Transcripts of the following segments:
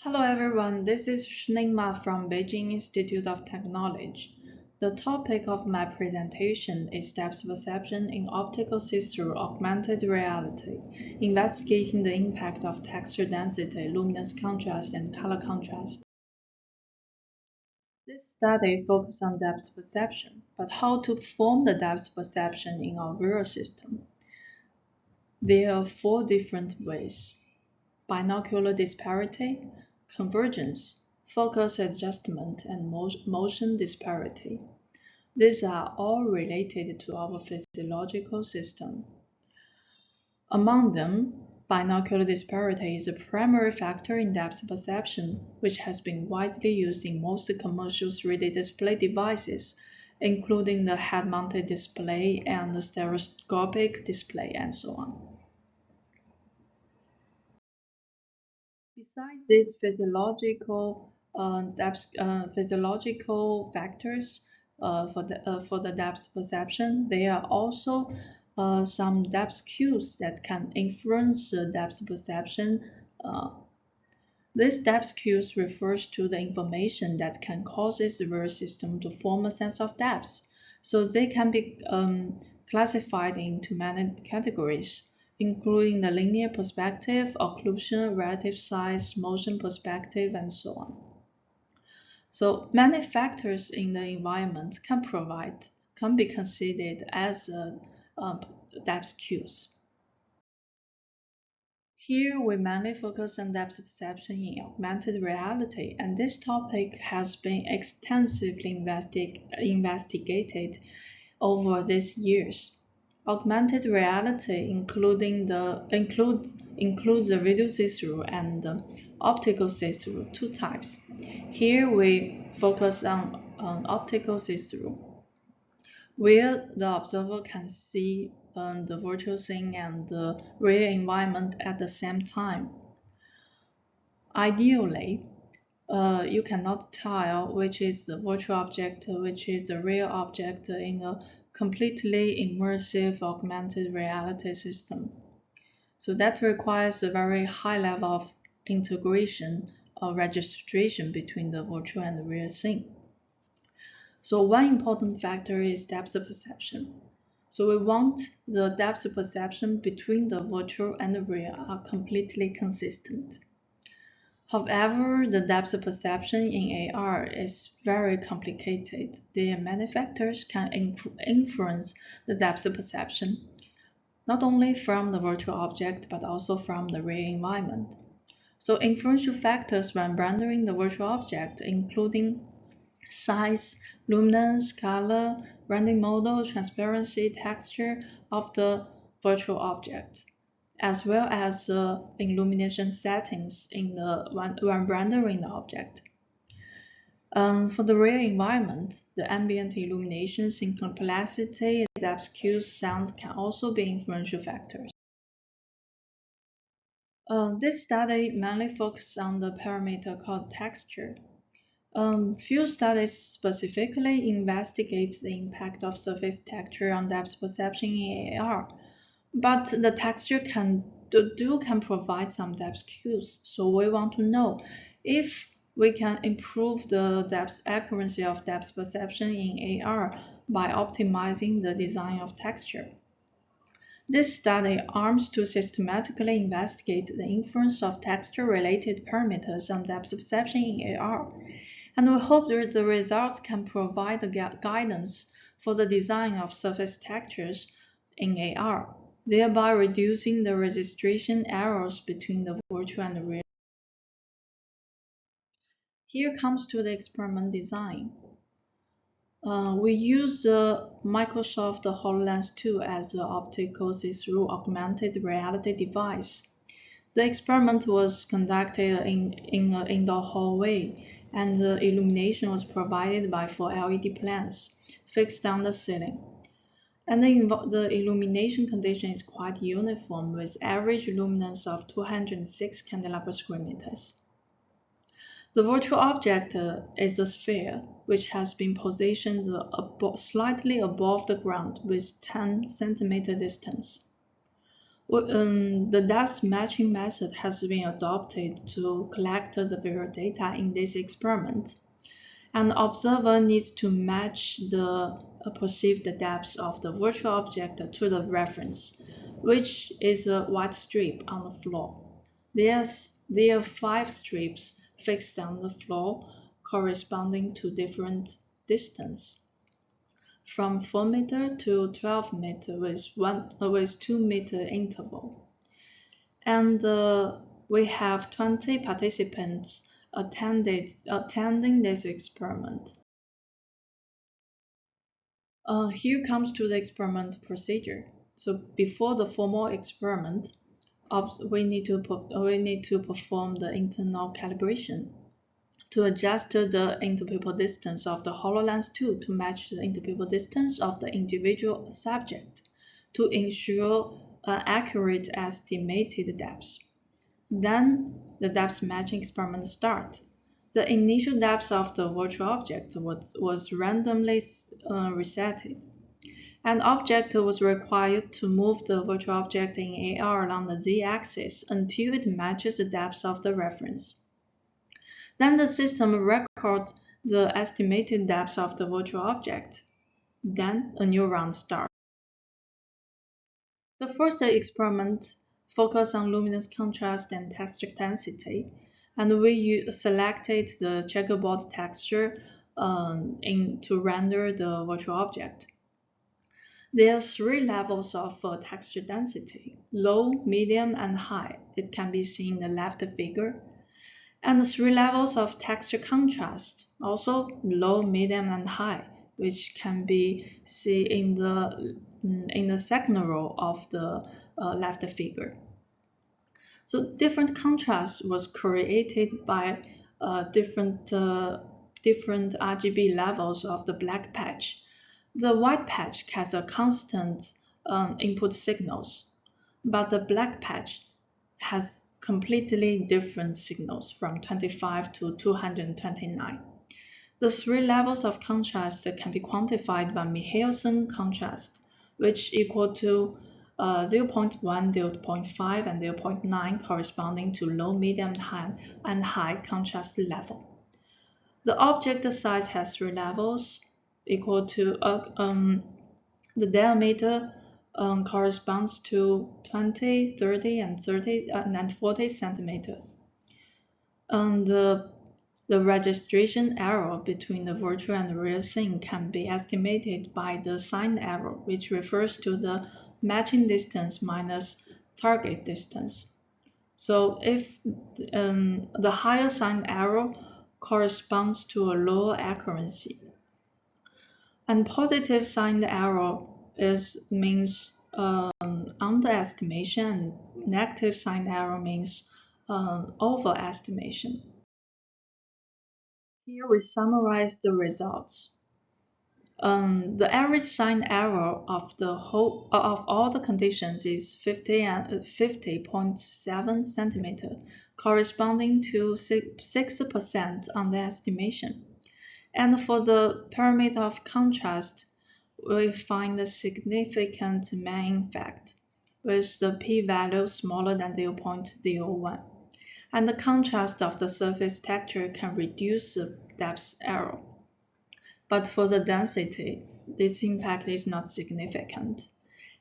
Hello everyone, this is Shningma from Beijing Institute of Technology. The topic of my presentation is depth perception in optical see-through augmented reality, investigating the impact of texture density, luminance contrast, and color contrast. This study focuses on depth perception, but how to perform the depth perception in our visual system. There are four different ways: binocular disparity, convergence, focus adjustment, and motion disparity. These are all related to our physiological system. Among them, binocular disparity is a primary factor in depth perception, which has been widely used in most commercial 3D display devices, including the head-mounted display and the stereoscopic display, and so on. Besides these physiological factors for the depth perception, there are also some depth cues that can influence the depth perception. Uh, this depth cues refers to the information that can cause the visual system to form a sense of depth. So they can be classified into many categories, including the linear perspective, occlusion, relative size, motion perspective, and so on. So many factors in the environment can be considered as depth cues. Here we mainly focus on depth perception in augmented reality, and this topic has been extensively investigated over these years. Augmented reality includes the video see-through and optical see-through, two types. Here we focus on optical see-through, where the observer can see the virtual scene and the real environment at the same time. Ideally, you cannot tell which is the virtual object, which is the real object in a completely immersive augmented reality system. So that requires a very high level of integration or registration between the virtual and the real scene. So one important factor is depth perception. So we want the depth perception between the virtual and the real are completely consistent. However, the depth perception in AR is very complicated. There are many factors can influence the depth perception, not only from the virtual object but also from the real environment. So influential factors when rendering the virtual object including size, luminance, color, rendering model, transparency, texture of the virtual object, as well as illumination settings when rendering the object. For the real environment, the ambient illuminations in complexity, depth cues, sound can also be influential factors. This study mainly focused on the parameter called texture. Few studies specifically investigate the impact of surface texture on depth perception in AR, but the texture can provide some depth cues. So we want to know if we can improve the depth accuracy of depth perception in AR by optimizing the design of texture. This study aims to systematically investigate the influence of texture-related parameters on depth perception in AR, and we hope that the results can provide the guidance for the design of surface textures in AR, thereby reducing the registration errors between the virtual and the real. Here comes to the experiment design. We use the Microsoft HoloLens 2 as an optical see-through augmented reality device. The experiment was conducted in an indoor hallway, and the illumination was provided by four LED lamps fixed on the ceiling. And the illumination condition is quite uniform, with average luminance of 206 candela per square meters. The virtual object is a sphere, which has been positioned slightly above the ground with 10 centimeter distance. The depth matching method has been adopted to collect the real data in this experiment. An observer needs to match the perceived depth of the virtual object to the reference, which is a white strip on the floor. There are 5 strips fixed on the floor corresponding to different distance, from 4 meter to 12 meter with 2 meter interval. And we have 20 participants attending this experiment. Here comes to the experiment procedure. So before the formal experiment, we need to perform the internal calibration to adjust the interpupil distance of the HoloLens 2 to match the interpupil distance of the individual subject to ensure an accurate estimated depth. Then the depth matching experiment starts. The initial depth of the virtual object was randomly resetted. An object was required to move the virtual object in AR along the z-axis until it matches the depth of the reference. Then the system records the estimated depth of the virtual object. Then a new round starts. The first experiment focused on luminance contrast and texture density, and we selected the checkerboard texture to render the virtual object. There are 3 levels of texture density: low, medium, and high. It can be seen in the left figure. And 3 levels of texture contrast, also low, medium, and high, which can be seen in the second row of the left figure. So different contrast was created by different RGB levels of the black patch. The white patch has a constant input signals, but the black patch has completely different signals from 25 to 229. The 3 levels of contrast can be quantified by Michelson contrast, which equal to 0.1, 0.5, and 0.9 corresponding to low, medium, and high contrast level. The object size has 3 levels equal to the diameter corresponds to 20, 30, and 40 centimeter. The registration error between the virtual and the real scene can be estimated by the sign error, which refers to the matching distance minus target distance. So if the higher sign error corresponds to a lower accuracy, and positive sign error means underestimation, and negative sign error means overestimation. Here we summarize the results. The average sign error of all the conditions is 50.7 centimeter, corresponding to 6% underestimation. And for the pyramid of contrast, we find a significant main effect, with the p-value smaller than 0.01. And the contrast of the surface texture can reduce the depth error. But for the density, this impact is not significant.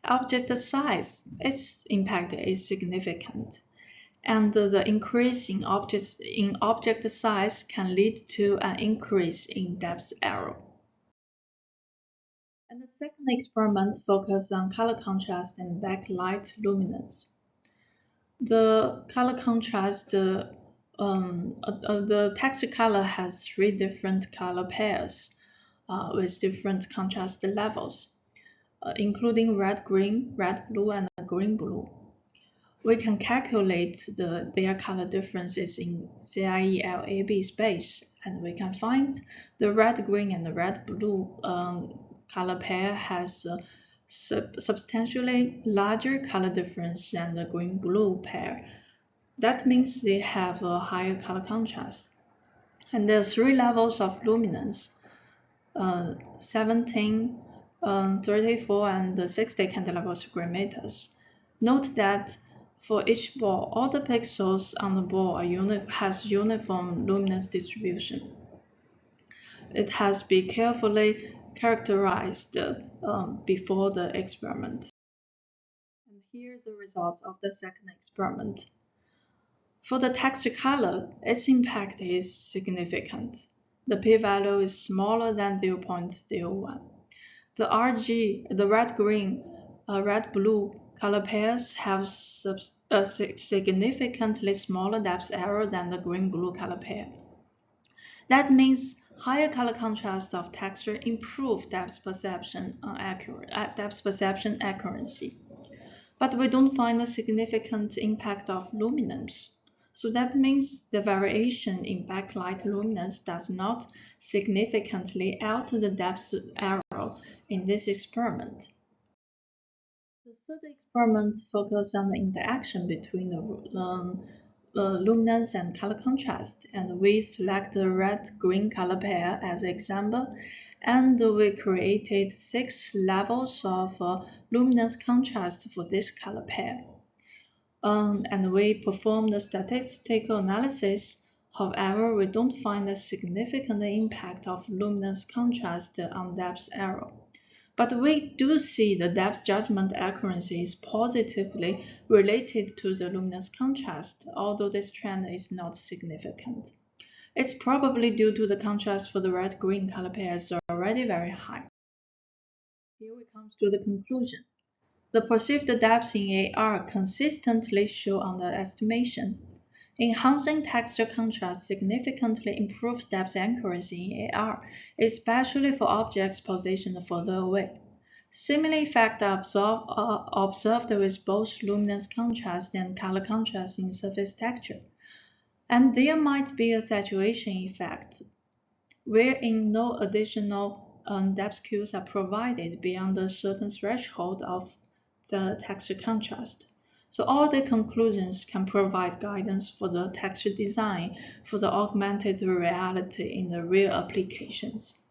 Object size, its impact is significant. And the increase in object size can lead to an increase in depth error. And the second experiment focuses on color contrast and backlight luminance. The color contrast, the texture color has 3 different color pairs with different contrast levels, including red-green, red-blue, and green-blue. We can calculate their color differences in CIE-LAB space, and we can find the red-green and the red-blue color pair has a substantially larger color difference than the green-blue pair. That means they have a higher color contrast. And there are 3 levels of luminance, 17, 34, and 60 candelabra square meters. Note that for each ball, all the pixels on the ball has uniform luminance distribution. It has been carefully characterized before the experiment. And here are the results of the second experiment. For the texture color, its impact is significant. The p-value is smaller than 0.01. The the red-green, red-blue color pairs have a significantly smaller depth error than the green-blue color pair. That means higher color contrast of texture improve depth perception accuracy. But we don't find a significant impact of luminance. So that means the variation in backlight luminance does not significantly alter the depth error in this experiment. The third experiment focuses on the interaction between the luminance and color contrast, and we select the red-green color pair as an example, and we created 6 levels of luminance contrast for this color pair. And we performed a statistical analysis. However, we don't find a significant impact of luminance contrast on depth error. But we do see the depth judgment accuracy is positively related to the luminance contrast, although this trend is not significant. It's probably due to the contrast for the red-green color pairs are already very high. Here we come to the conclusion. The perceived depths in AR consistently show underestimation. Enhancing texture contrast significantly improves depth accuracy in AR, especially for objects positioned further away. Similar effects are observed with both luminance contrast and color contrast in surface texture. And there might be a saturation effect, wherein no additional depth cues are provided beyond a certain threshold of the texture contrast. So all the conclusions can provide guidance for the texture design for the augmented reality in the real applications.